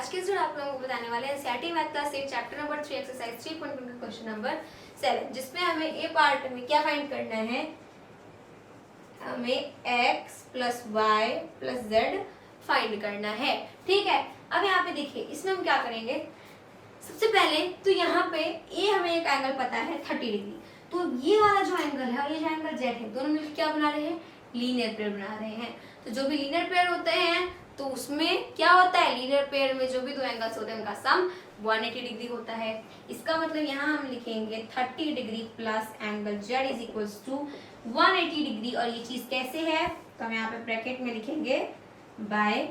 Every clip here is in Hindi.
आज के स्टूडेंट आप लोगों को बताने वाले हैं NCERT math class 8 chapter number 3 exercise 3.1 का क्वेश्चन नंबर 7 जिसमें हमें ए पार्ट में क्या फाइंड करना है, हमें x plus y plus z find करना है। ठीक है, अब यहाँ पे देखिए इसमें हम क्या करेंगे। सबसे पहले तो यहाँ पे ए हमें एक एंगल पता है 30 डिग्री, तो ये वाला जो एंगल है और ये जो एंगल जेड है दोनों मिलकर क्या बना रहे हैं, लीनियर पेयर बना रहे हैं। तो जो भी लीनियर पेयर होते हैं तो उसमें क्या होता है, लीनियर पेयर में जो भी दो एंगल्स होते हैं उनका सम 180 डिग्री होता है। इसका मतलब यहाँ हम लिखेंगे 30 degree plus angle z is equals to 180 degree. और ये चीज कैसे है तो हम यहाँ पे ब्रैकेट में लिखेंगे बाय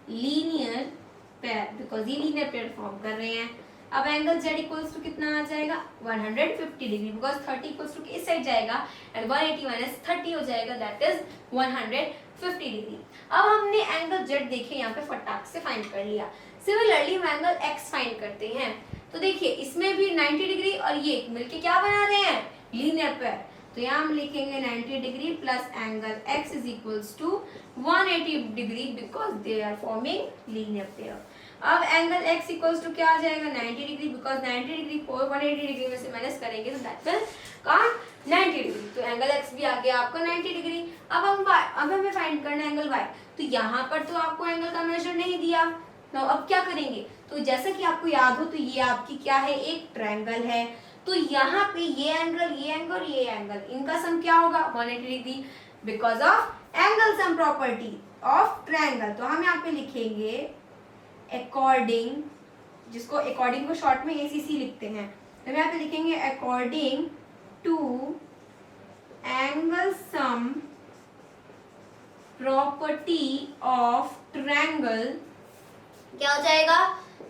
लीनियर पेयर, बिकॉज ये लीनियर पेयर फॉर्म कर रहे हैं। अब एंगल z इक्वल्स टू कितना आ जाएगा 150 डिग्री, बिकॉज 30 इक्वल्स टू इस साइड जाएगा एंड 180 माइनस 30 हो जाएगा, दैट इज 150 डिग्री। अब हमने एंगल z देखे यहाँ पे फटाक से फाइंड कर लिया। सिमिलरली हम एंगल x फाइंड करते हैं, तो देखिए इसमें भी 90 डिग्री और ये मिलके क्या बना रहे हैं, लीनियर पेयर। तो यहाँ हम लिखेंगे 90 degree plus angle x is equals to 180 degree because they are forming linear pair. अब एंगल x इक्वल्स टू क्या आ जाएगा 90 डिग्री, बिकॉज 90 डिग्री को 180 डिग्री में से माइनस करेंगे तो दैट विल कम 90 डिग्री। तो एंगल x भी आ गया आपका 90 डिग्री। अब हमें फाइंड करना है एंगल y। तो यहाँ पर तो आपको एंगल का मेजर नहीं दिया, तो अब क्या करेंगे, तो जैसा कि आपको याद हो तो ये आपकी क्या है, एक ट्रायंगल है। तो यहाँ पे ये एंगल ये एंगल इनका सम क्या होगा 180 degree because of angle sum property of triangle. तो हम यहाँ पे लिखेंगे अकॉर्डिंग, जिसको अकॉर्डिंग को शॉर्ट में ACC लिखते हैं, तो यहाँ पे लिखेंगे according to angle sum property of triangle क्या हो जाएगा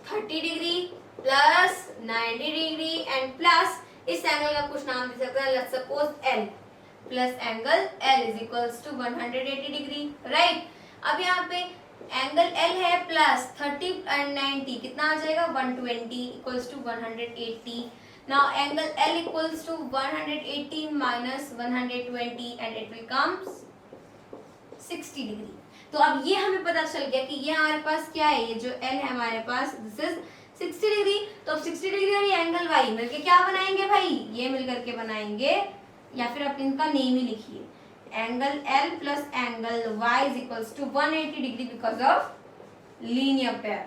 30 degree plus 90 degree and plus इस एंगल का कुछ नाम दे सकते हैं, let's suppose L plus angle L is equals to 180 degree, right. अब यहाँ पे एंगल L है प्लस 30 एंड 90 कितना आ जाएगा 120 equals to 180। Now angle L equals to 180 minus 120 and it will comes 60 degree. तो अब ये हमें पता चल गया कि ये हमारे पास क्या है, ये जो L है हमारे पास दिस इज 60 डिग्री। तो अब 60 डिग्री और ये एंगल Y मिलके क्या बनाएंगे भाई, ये मिलकर के बनाएंगे, या फिर आप इनका नेम ही लिखिए angle L plus angle Y is equals to 180 degree because of linear pair.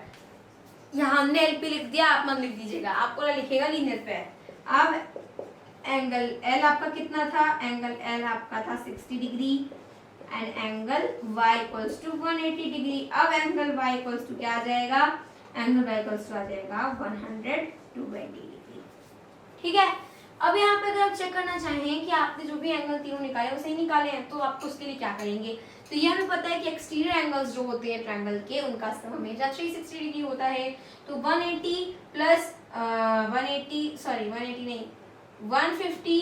यहाँ हमने LP लिख दिया, आप मत लिख दीजिएगा, आपको ना लिखेगा लीनियर पेयर। अब एंगल L आपका कितना था, एंगल L आपका था 60 degree and angle y equals to 180 degree. अब एंगल y इक्वल्स टू क्या आ जाएगा, एंगल y इक्वल्स टू आ जाएगा 120 डिग्री। ठीक है, अब यहाँ पे अगर आप चेक करना चाहें कि आपने जो भी एंगल तीनों निकाले वो सही निकाले हैं, तो आपको उसके लिए क्या करेंगे, तो ये हमें पता है कि एक्सटीरियर एंगल्स जो होते हैं ट्रायंगल के उनका सम हमेशा 360 डिग्री होता है। तो 180 प्लस 180 नहीं 150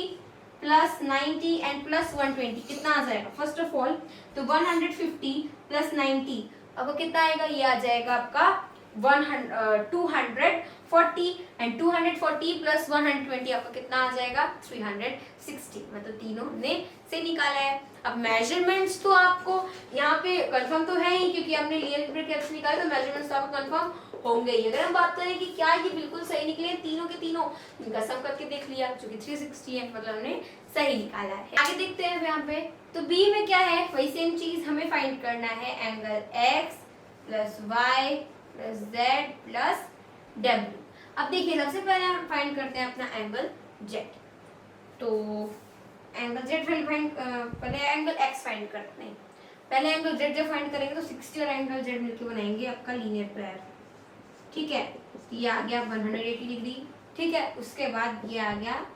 प्लस 90 एंड प्लस 120 कितना आ जाएगा, फर्स्ट ऑफ ऑल तो 150 प्लस 90 अब कितना आएगा, ये आ जाएगा आपका 240 एंड 240 प्लस 120 आपका कितना आ जाएगा 360। मतलब तीनों हमने से निकाला है। अब मेजरमेंट्स तो आपको यहाँ पे कंफर्म तो है ही, क्योंकि हमने लीनियर पेयर कैसे निकाले तो मेजरमेंट्स तो आपको कंफर्म होंगे ही। अगर हम बात करें कि क्या ये बिल्कुल सही निकले तीनों के तीनों, इनका सम करके देख लिया जो कि 360 है, मतलब हमने सही निकाला है। आगे देखते हैं यहाँ पे, तो बी में क्या है, वही सेम चीज हमें फाइंड करना है angle x plus y plus z plus डब्ल्यू। अब देखिए सबसे पहले हम फाइंड करते हैं अपना एंगल z। तो एंगल z पहले एंगल x फाइंड करते हैं। पहले एंगल z जब फाइंड करेंगे तो 60 और एंगल z मिलके बनाएंगे आपका लीनियर पेयर। ठीक है, ये आ गया 180 डिग्री। ठीक है, उसके बाद ये आ गया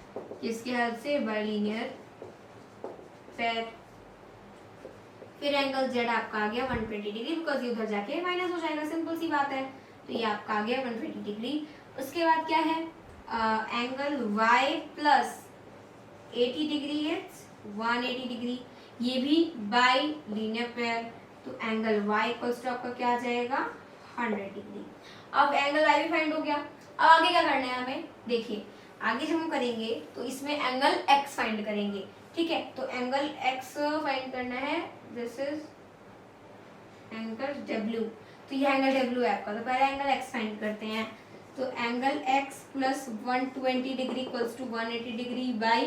जिसकी हेल्प से बाइलीनियर पेयर। फिर एंगल z आपका आ गया 120 डिग्री बिकॉज ये उधर जाके माइनस हो जाएगा, सिंपल सी बात है। तो ये आपका आ गया 120 डिग्री। उसके बाद क्या है, एंगल y प्लस 80 डिग्री है 180 डिग्री, ये भी बाय लीनियर पेयर। तो एंगल y इक्वल्स टू आपका क्या आ जाएगा 100 डिग्री। अब एंगल y भी फाइंड हो गया। अब आगे क्या करना है हमें, देखिए आगे हम करेंगे तो इसमें एंगल x फाइंड करेंगे। ठीक है, तो एंगल x फाइंड करना है, दिस इज एंगल w। तो ये एंगल डब्ल्यू है आपका। तो पहले एंगल एक्स फाइंड करते हैं। तो angle x plus 120 degree equals to 180 degree by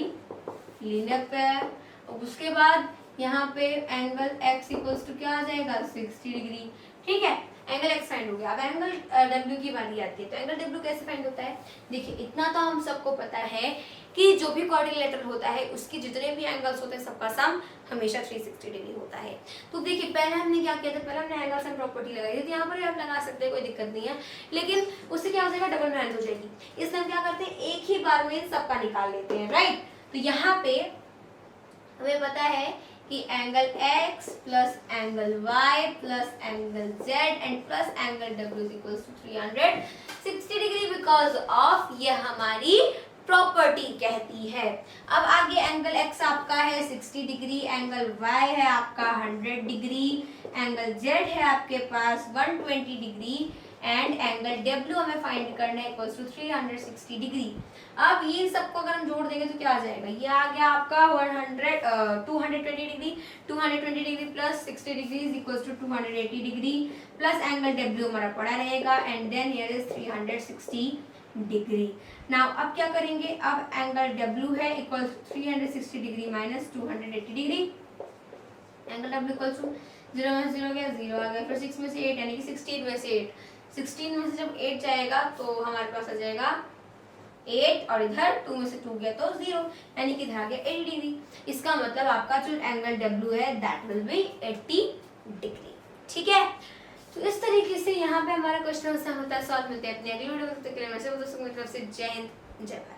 linear pair. और उसके बाद यहाँ पे एंगल x इक्वल्स टू क्या आ जाएगा 60 डिग्री। ठीक है, एंगल x फाइंड हो गया। अब एंगल w की बारी आती है। तो एंगल w कैसे फाइंड होता है? देखिए इतना तो हम सबको पता है कि जो भी क्वाड्रिलेटरल होता है उसके जितने भी एंगल्स होते हैं सबका सम हमेशा 360 डिग्री होता है। तो देखिए पहले हमने क्या किया था, पहले हमने एंगल सम प्रॉपर्टी लगाई थी। तो यहाँ पर भी आप लगा सकते हैं, कोई दिक्कत नहीं है, लेकिन उससे क्या हो जाएगा, डबल मेहनत हो जाएगी। इसलिए हम क्या करते हैं, एक ही बार में सबका निकाल लेते हैं, राइट। तो यहाँ पे हमें पता है कि angle x plus angle y plus angle z and plus angle w is equals to 360 degree because of ये हमारी प्रॉपर्टी कहती है। अब आगे एंगल x आपका है 60 डिग्री, एंगल y है आपका 100 डिग्री, एंगल z है आपके पास 120 डिग्री एंड एंगल w हमें फाइंड करना है इक्वल्स टू 360 डिग्री। अब ये सबको अगर हम जोड़ देंगे तो क्या आ जाएगा, ये आ गया आपका 220 degree, 220 degree plus 60 degree is equals to 280 degree plus angle w हमारा पड़ा रहेगा and then here is 360 degree. Now अब क्या करेंगे, अब एंगल w है equals 360 degree minus 280 degree. Angle w equals to 0 में 0 गया, 0 आ गया, फिर 6 में से 8 यानी कि 16 में से 8, 16 में से जब 8 जाएगा तो हमारे पास आ जाएगा 8 और इधर 2 में से 2 गया तो 0 यानी कि इधर आ गया 80 डिग्री। इसका मतलब आपका जो एंगल w है दैट विल बी 80 डिग्री। ठीक है, तो इस तरीके से यहाँ पे हमारा क्वेश्चन होता है सॉल्व। मिलते हैं अपने अगले वीडियो में, तब तक के लिए मैं सब दोस्तों की तरफ से जय हिंद जय भारत।